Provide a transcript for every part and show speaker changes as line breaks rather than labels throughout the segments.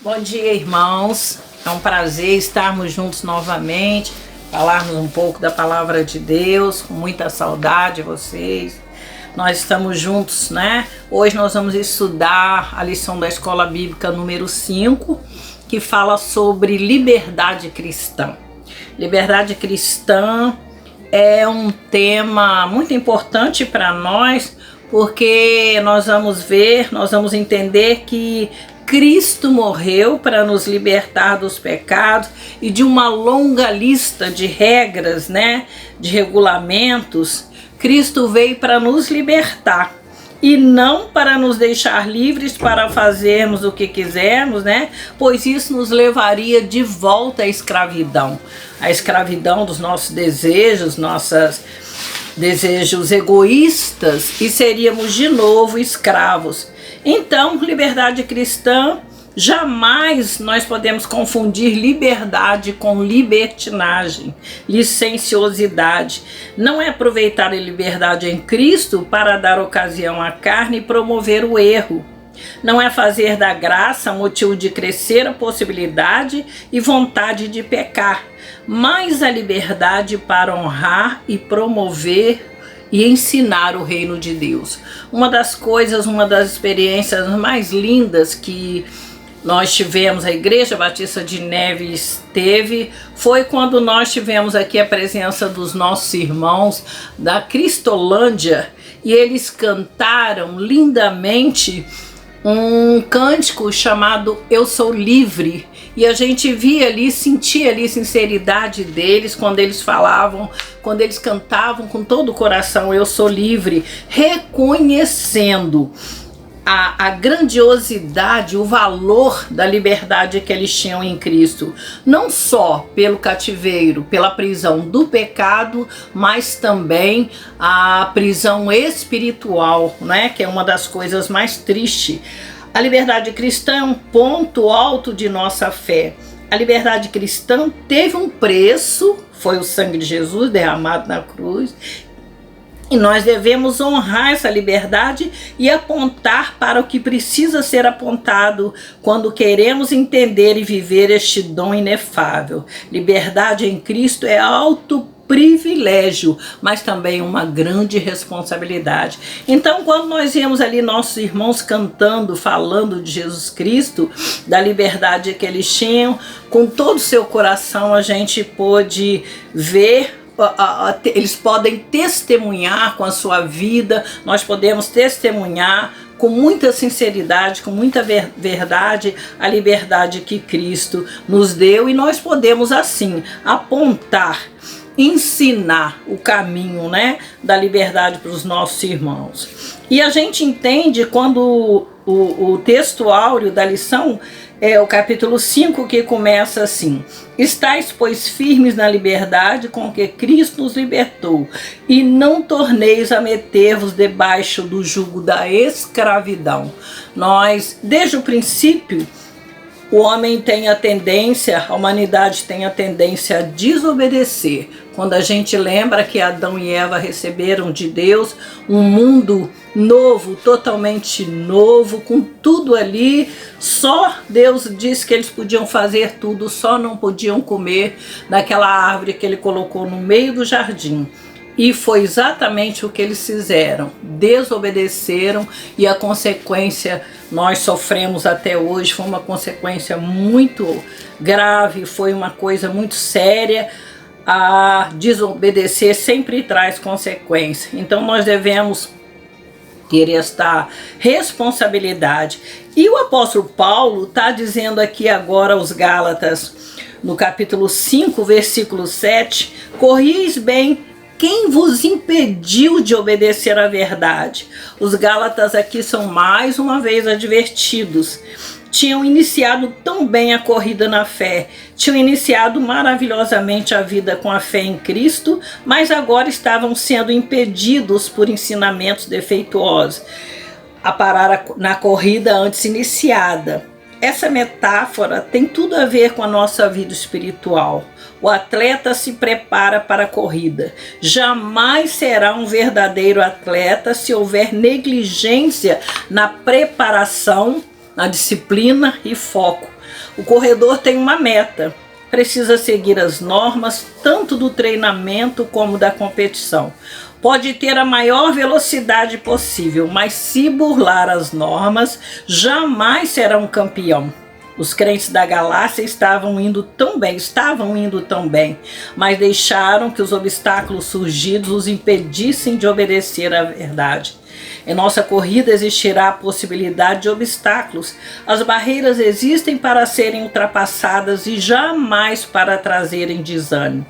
Bom dia, irmãos. É um prazer estarmos juntos novamente, falarmos um pouco da palavra de Deus, com muita saudade de vocês. Nós estamos juntos, né? Hoje nós vamos estudar a lição da Escola Bíblica número 5, que fala sobre liberdade cristã. Liberdade cristã é um tema muito importante para nós, porque nós vamos entender que Cristo morreu para nos libertar dos pecados e de uma longa lista de regras, né, de regulamentos. Cristo veio para nos libertar e não para nos deixar livres para fazermos o que quisermos, né? Pois isso nos levaria de volta à escravidão dos nossos desejos, desejos egoístas, e seríamos de novo escravos. Então, liberdade cristã, jamais nós podemos confundir liberdade com libertinagem, licenciosidade. Não é aproveitar a liberdade em Cristo para dar ocasião à carne e promover o erro. Não é fazer da graça motivo de crescer a possibilidade e vontade de pecar, mas a liberdade para honrar e promover e ensinar o reino de Deus. Uma das experiências mais lindas que nós tivemos, a Igreja Batista de Neves teve, foi quando nós tivemos aqui a presença dos nossos irmãos da Cristolândia, e eles cantaram lindamente um cântico chamado Eu Sou Livre, e a gente via ali, sentia ali a sinceridade deles quando eles falavam, quando eles cantavam com todo o coração, eu sou livre, reconhecendo a grandiosidade, o valor da liberdade que eles tinham em Cristo, não só pelo cativeiro, pela prisão do pecado, mas também a prisão espiritual, né? Que é uma das coisas mais tristes. A liberdade cristã é um ponto alto de nossa fé. A liberdade cristã teve um preço, foi o sangue de Jesus derramado na cruz, e nós devemos honrar essa liberdade e apontar para o que precisa ser apontado quando queremos entender e viver este dom inefável. Liberdade em Cristo é alto privilégio, mas também uma grande responsabilidade. Então, quando nós vemos ali nossos irmãos cantando, falando de Jesus Cristo, da liberdade que eles tinham, com todo o seu coração a gente pôde ver. Eles podem testemunhar com a sua vida, nós podemos testemunhar com muita sinceridade, com muita verdade, a liberdade que Cristo nos deu, e nós podemos assim apontar, ensinar o caminho, né, da liberdade para os nossos irmãos. E a gente entende quando o texto áureo da lição é o capítulo 5, que começa assim: estais, pois, firmes na liberdade com que Cristo nos libertou, e não torneis a meter-vos debaixo do jugo da escravidão. Nós, desde o princípio, o homem tem a tendência, a humanidade tem a tendência a desobedecer. Quando a gente lembra que Adão e Eva receberam de Deus um mundo novo, totalmente novo, com tudo ali, só Deus disse que eles podiam fazer tudo, só não podiam comer daquela árvore que ele colocou no meio do jardim. E foi exatamente o que eles fizeram, desobedeceram, e a consequência nós sofremos até hoje, foi uma consequência muito grave, foi uma coisa muito séria. A desobedecer sempre traz consequência, então nós devemos ter esta responsabilidade. E o apóstolo Paulo está dizendo aqui agora aos Gálatas, no capítulo 5, versículo 7, corrieis bem quem vos impediu de obedecer à verdade. Os Gálatas aqui são mais uma vez advertidos. Tinham iniciado tão bem a corrida na fé, tinham iniciado maravilhosamente a vida com a fé em Cristo, mas agora estavam sendo impedidos por ensinamentos defeituosos a parar na corrida antes iniciada. Essa metáfora tem tudo a ver com a nossa vida espiritual. O atleta se prepara para a corrida. Jamais será um verdadeiro atleta se houver negligência na preparação, na disciplina e foco. O corredor tem uma meta, precisa seguir as normas tanto do treinamento como da competição. Pode ter a maior velocidade possível, mas se burlar as normas, jamais será um campeão. Os crentes da Galácia estavam indo tão bem, mas deixaram que os obstáculos surgidos os impedissem de obedecer à verdade. Em nossa corrida existirá a possibilidade de obstáculos. As barreiras existem para serem ultrapassadas e jamais para trazerem desânimo.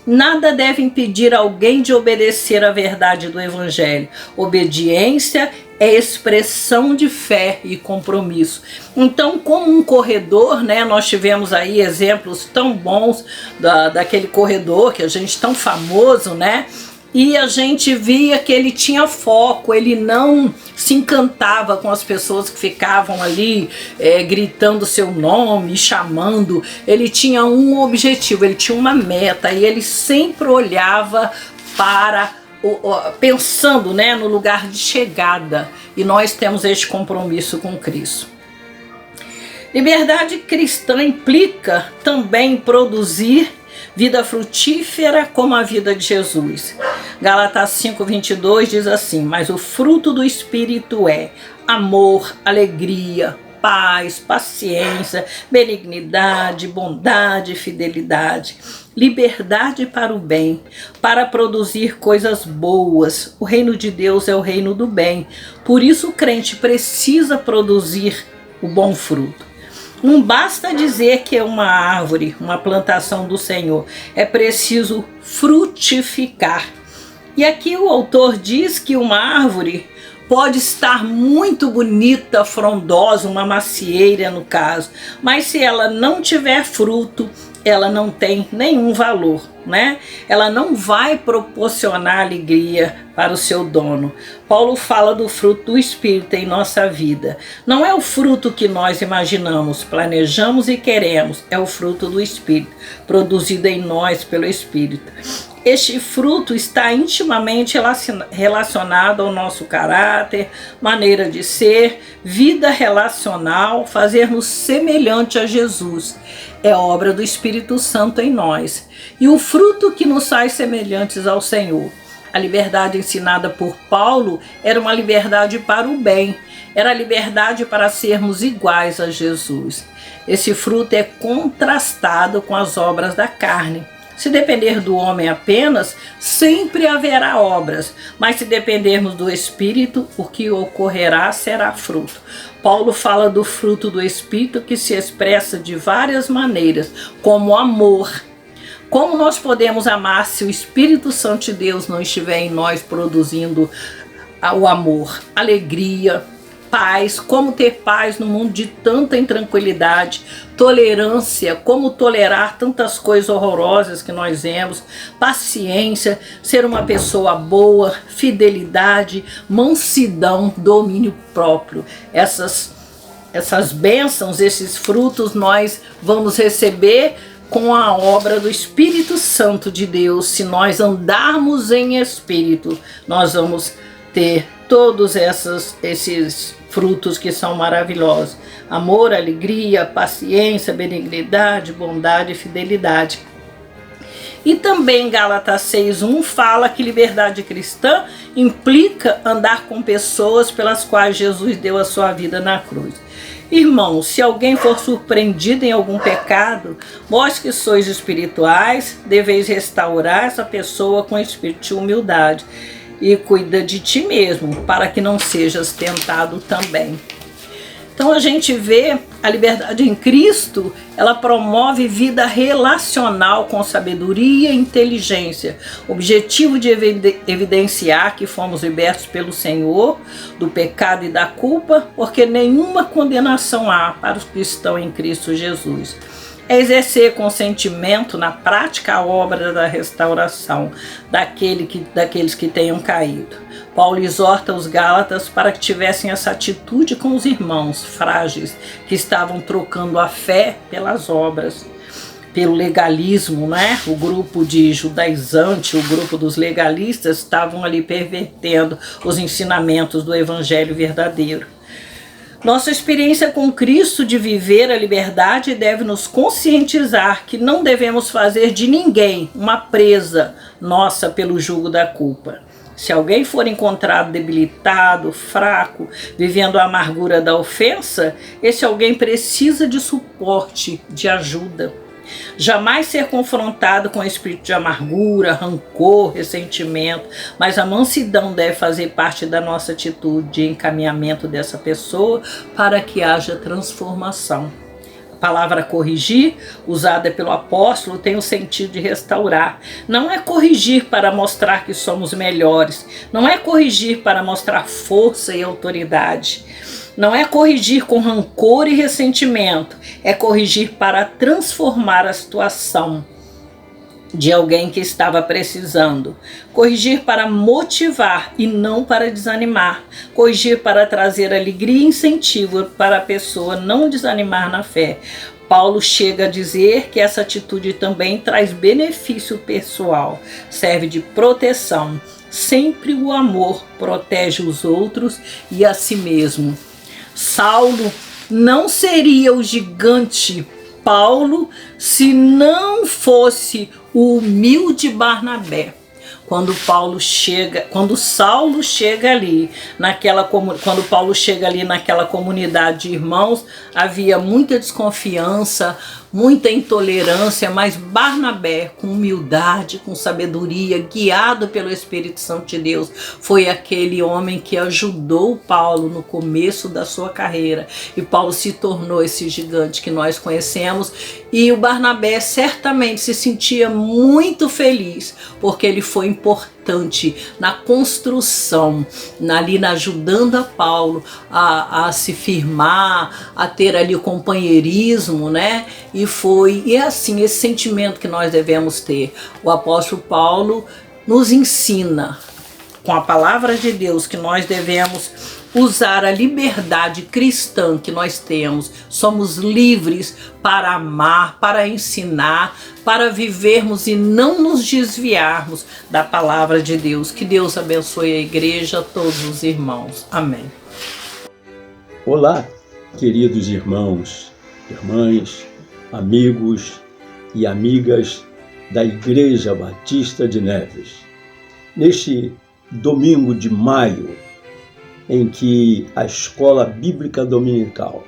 Nada deve impedir alguém de obedecer à verdade do Evangelho. Obediência é expressão de fé e compromisso. Então, como um corredor, né, nós tivemos aí exemplos tão bons daquele corredor que a gente tão famoso, né? E a gente via que ele tinha foco, ele não se encantava com as pessoas que ficavam ali gritando seu nome, chamando. Ele tinha um objetivo, ele tinha uma meta e ele sempre olhava para pensando, né, no lugar de chegada. E nós temos este compromisso com Cristo. Liberdade cristã implica também produzir vida frutífera como a vida de Jesus. Gálatas 5:22 diz assim: mas o fruto do Espírito é amor, alegria, paz, paciência, benignidade, bondade, fidelidade, liberdade para o bem, para produzir coisas boas. O reino de Deus é o reino do bem. Por isso o crente precisa produzir o bom fruto. Não basta dizer que é uma árvore, uma plantação do Senhor. É preciso frutificar. E aqui o autor diz que uma árvore pode estar muito bonita, frondosa, uma macieira no caso, mas se ela não tiver fruto, ela não tem nenhum valor, né? Ela não vai proporcionar alegria para o seu dono. Paulo fala do fruto do Espírito em nossa vida. Não é o fruto que nós imaginamos, planejamos e queremos, é o fruto do Espírito, produzido em nós pelo Espírito. Este fruto está intimamente relacionado ao nosso caráter, maneira de ser, vida relacional, fazer-nos semelhante a Jesus. É obra do Espírito Santo em nós. E o fruto que nos faz semelhantes ao Senhor. A liberdade ensinada por Paulo era uma liberdade para o bem. Era a liberdade para sermos iguais a Jesus. Esse fruto é contrastado com as obras da carne. Se depender do homem apenas, sempre haverá obras, mas se dependermos do Espírito, o que ocorrerá será fruto. Paulo fala do fruto do Espírito que se expressa de várias maneiras, como amor. Como nós podemos amar se o Espírito Santo de Deus não estiver em nós produzindo o amor, alegria, paz, como ter paz no mundo de tanta intranquilidade, tolerância, como tolerar tantas coisas horrorosas que nós vemos, paciência, ser uma pessoa boa, fidelidade, mansidão, domínio próprio. Essas bênçãos, esses frutos nós vamos receber com a obra do Espírito Santo de Deus. Se nós andarmos em Espírito, nós vamos ter todos esses frutos que são maravilhosos: amor, alegria, paciência, benignidade, bondade e fidelidade. E também Gálatas 6:1 fala que liberdade cristã implica andar com pessoas pelas quais Jesus deu a sua vida na cruz. Irmãos, se alguém for surpreendido em algum pecado, vós que sois espirituais, deveis restaurar essa pessoa com espírito de humildade. E cuida de ti mesmo, para que não sejas tentado também. Então a gente vê a liberdade em Cristo, ela promove vida relacional com sabedoria e inteligência. Objetivo de evidenciar que fomos libertos pelo Senhor do pecado e da culpa, porque nenhuma condenação há para os que estão em Cristo Jesus. É exercer com sentimento na prática a obra da restauração daqueles que tenham caído. Paulo exorta os Gálatas para que tivessem essa atitude com os irmãos frágeis que estavam trocando a fé pelas obras, pelo legalismo, né? O grupo de judaizantes, o grupo dos legalistas estavam ali pervertendo os ensinamentos do evangelho verdadeiro. Nossa experiência com Cristo de viver a liberdade deve nos conscientizar que não devemos fazer de ninguém uma presa nossa pelo jugo da culpa. Se alguém for encontrado debilitado, fraco, vivendo a amargura da ofensa, esse alguém precisa de suporte, de ajuda. Jamais ser confrontado com espírito de amargura, rancor, ressentimento, mas a mansidão deve fazer parte da nossa atitude de encaminhamento dessa pessoa para que haja transformação. A palavra corrigir, usada pelo apóstolo, tem o sentido de restaurar. Não é corrigir para mostrar que somos melhores, não é corrigir para mostrar força e autoridade. Não é corrigir com rancor e ressentimento, é corrigir para transformar a situação de alguém que estava precisando. Corrigir para motivar e não para desanimar. Corrigir para trazer alegria e incentivo para a pessoa não desanimar na fé. Paulo chega a dizer que essa atitude também traz benefício pessoal, serve de proteção. Sempre o amor protege os outros e a si mesmo. Saulo não seria o gigante Paulo se não fosse o humilde Barnabé. Quando Saulo chega ali quando Paulo chega ali naquela comunidade de irmãos, havia muita desconfiança, muita intolerância, mas Barnabé, com humildade, com sabedoria, guiado pelo Espírito Santo de Deus, foi aquele homem que ajudou Paulo no começo da sua carreira. E Paulo se tornou esse gigante que nós conhecemos. E o Barnabé certamente se sentia muito feliz, porque ele foi importante na construção, ajudando a Paulo a se firmar, a ter ali o companheirismo, né? E assim, esse sentimento que nós devemos ter. O apóstolo Paulo nos ensina, com a palavra de Deus, que nós devemos usar a liberdade cristã que nós temos. Somos livres para amar, para ensinar, para vivermos e não nos desviarmos da palavra de Deus. Que Deus abençoe a igreja, todos os irmãos. Amém.
Olá, queridos irmãos, irmãs, amigos e amigas da Igreja Batista de Neves. Neste domingo de maio, em que a Escola Bíblica Dominical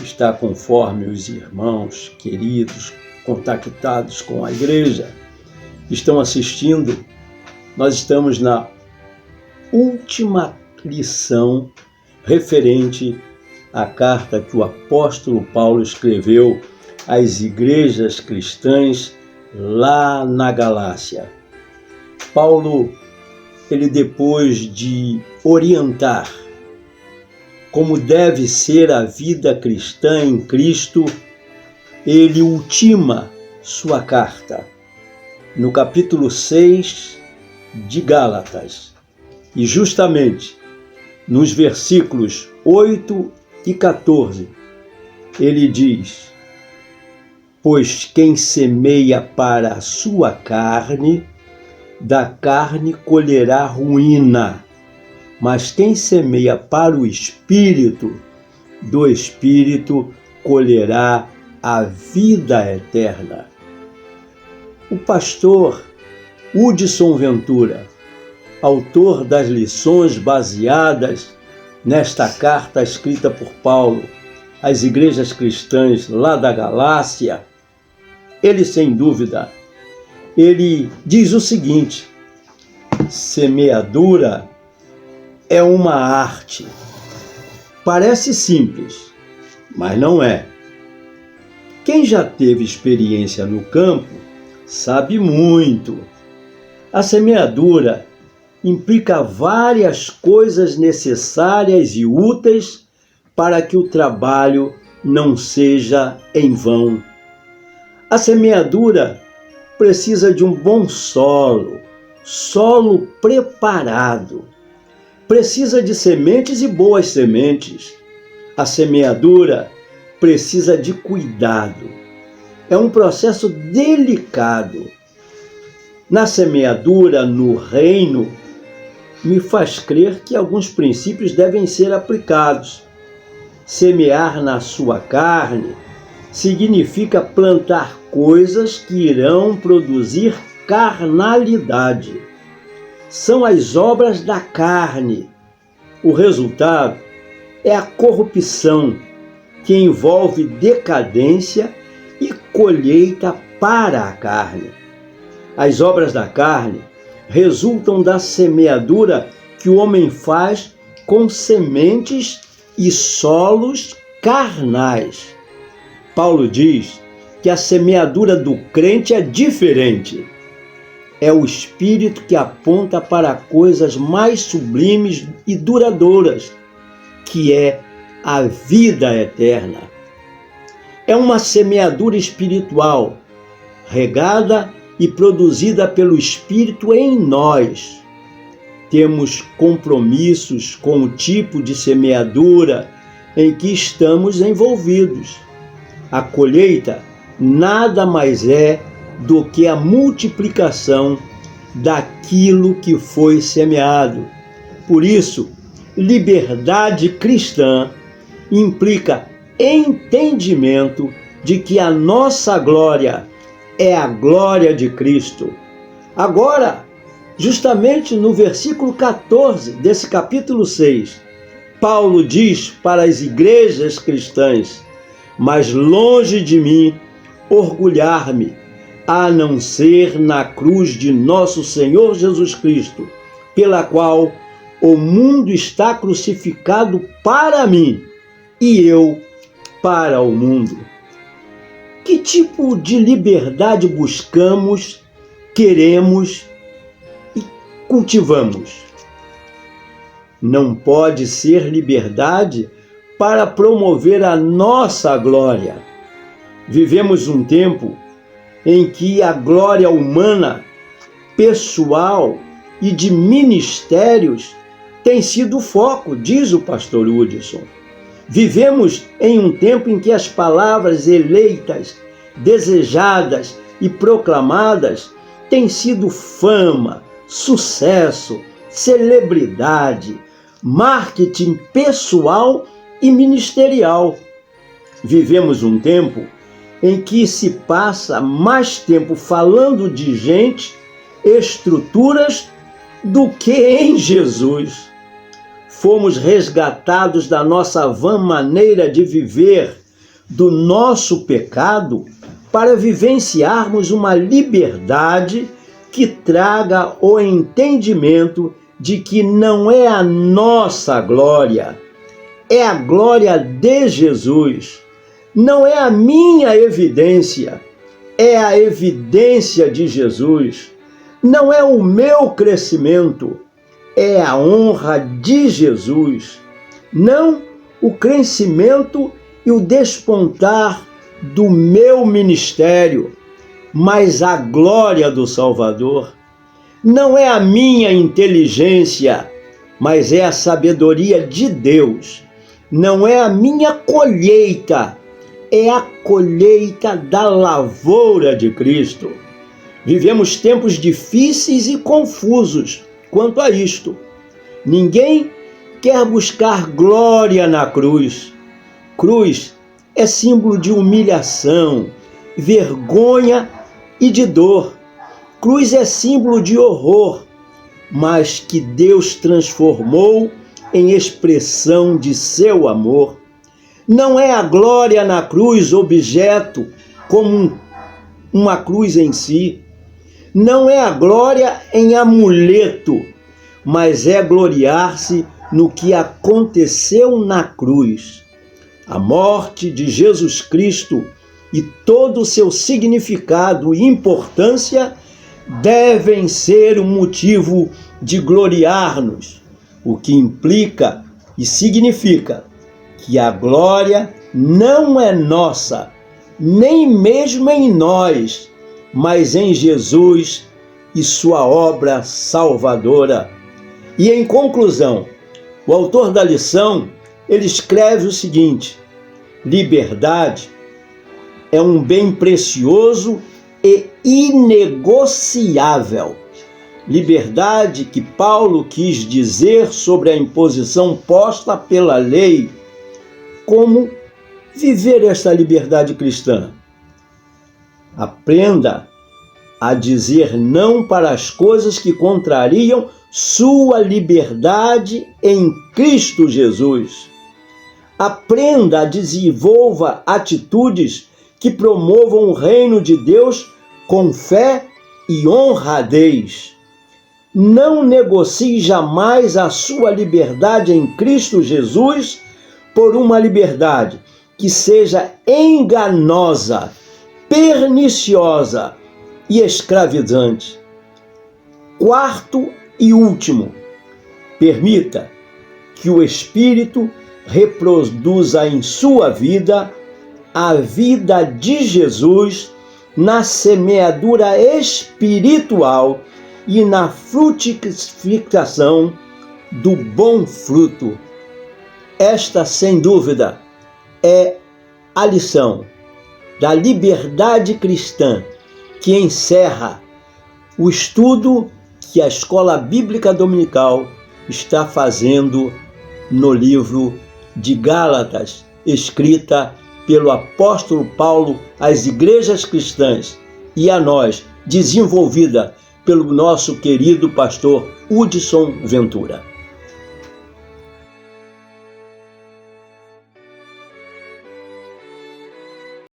está conforme os irmãos queridos, contactados com a igreja, estão assistindo, nós estamos na última lição referente à carta que o apóstolo Paulo escreveu às igrejas cristãs lá na Galácia. Paulo, ele depois de orientar como deve ser a vida cristã em Cristo, ele ultima sua carta no capítulo 6 de Gálatas. E justamente nos versículos 8 e 14, ele diz: pois quem semeia para a sua carne, da carne colherá ruína, mas quem semeia para o Espírito, do Espírito colherá a vida eterna. O pastor Hudson Ventura, autor das lições baseadas nesta carta escrita por Paulo às igrejas cristãs lá da Galácia, ele, sem dúvida, ele diz o seguinte: semeadura é uma arte. Parece simples, mas não é. Quem já teve experiência no campo sabe muito. A semeadura implica várias coisas necessárias e úteis para que o trabalho não seja em vão. A semeadura precisa de um bom solo preparado. Precisa de sementes e boas sementes. A semeadura precisa de cuidado. É um processo delicado. Na semeadura, no reino, me faz crer que alguns princípios devem ser aplicados. Semear na sua carne significa plantar coisas que irão produzir carnalidade. São as obras da carne. O resultado é a corrupção, que envolve decadência e colheita para a carne. As obras da carne resultam da semeadura que o homem faz com sementes e solos carnais. Paulo diz que a semeadura do crente é diferente. É o Espírito que aponta para coisas mais sublimes e duradouras, que é a vida eterna. É uma semeadura espiritual, regada e produzida pelo Espírito em nós. Temos compromissos com o tipo de semeadura em que estamos envolvidos. A colheita nada mais é do que a multiplicação daquilo que foi semeado. Por isso, liberdade cristã implica entendimento de que a nossa glória é a glória de Cristo. Agora, justamente no versículo 14 desse capítulo 6, Paulo diz para as igrejas cristãs: mas longe de mim orgulhar-me, a não ser na cruz de nosso Senhor Jesus Cristo, pela qual o mundo está crucificado para mim e eu para o mundo. Que tipo de liberdade buscamos, queremos e cultivamos? Não pode ser liberdade para promover a nossa glória. Vivemos um tempo em que a glória humana, pessoal e de ministérios tem sido o foco, diz o pastor Hudson. Vivemos em um tempo em que as palavras eleitas, desejadas e proclamadas têm sido fama, sucesso, celebridade, marketing pessoal e ministerial. Vivemos um tempo em que se passa mais tempo falando de gente, estruturas, do que em Jesus. Fomos resgatados da nossa vã maneira de viver, do nosso pecado, para vivenciarmos uma liberdade que traga o entendimento de que não é a nossa glória, é a glória de Jesus. Não é a minha evidência, é a evidência de Jesus. Não é o meu crescimento, é a honra de Jesus. Não o crescimento e o despontar do meu ministério, mas a glória do Salvador. Não é a minha inteligência, mas é a sabedoria de Deus. Não é a minha colheita, é a colheita da lavoura de Cristo. Vivemos tempos difíceis e confusos quanto a isto. Ninguém quer buscar glória na cruz. Cruz é símbolo de humilhação, vergonha e de dor. Cruz é símbolo de horror, mas que Deus transformou em expressão de seu amor. Não é a glória na cruz objeto como uma cruz em si. Não é a glória em amuleto, mas é gloriar-se no que aconteceu na cruz. A morte de Jesus Cristo e todo o seu significado e importância devem ser um motivo de gloriar-nos, o que implica e significa que a glória não é nossa, nem mesmo em nós, mas em Jesus e sua obra salvadora. E em conclusão, o autor da lição, ele escreve o seguinte: liberdade é um bem precioso e inegociável. Liberdade que Paulo quis dizer sobre a imposição posta pela lei, como viver esta liberdade cristã. Aprenda a dizer não para as coisas que contrariam sua liberdade em Cristo Jesus. Aprenda, desenvolva atitudes que promovam o reino de Deus com fé e honradez. Não negocie jamais a sua liberdade em Cristo Jesus por uma liberdade que seja enganosa, perniciosa e escravizante. Quarto e último, permita que o Espírito reproduza em sua vida a vida de Jesus na semeadura espiritual e na frutificação do bom fruto. Esta, sem dúvida, é a lição da liberdade cristã que encerra o estudo que a Escola Bíblica Dominical está fazendo no livro de Gálatas, escrita pelo apóstolo Paulo às igrejas cristãs e a nós, desenvolvida pelo nosso querido pastor Hudson Ventura.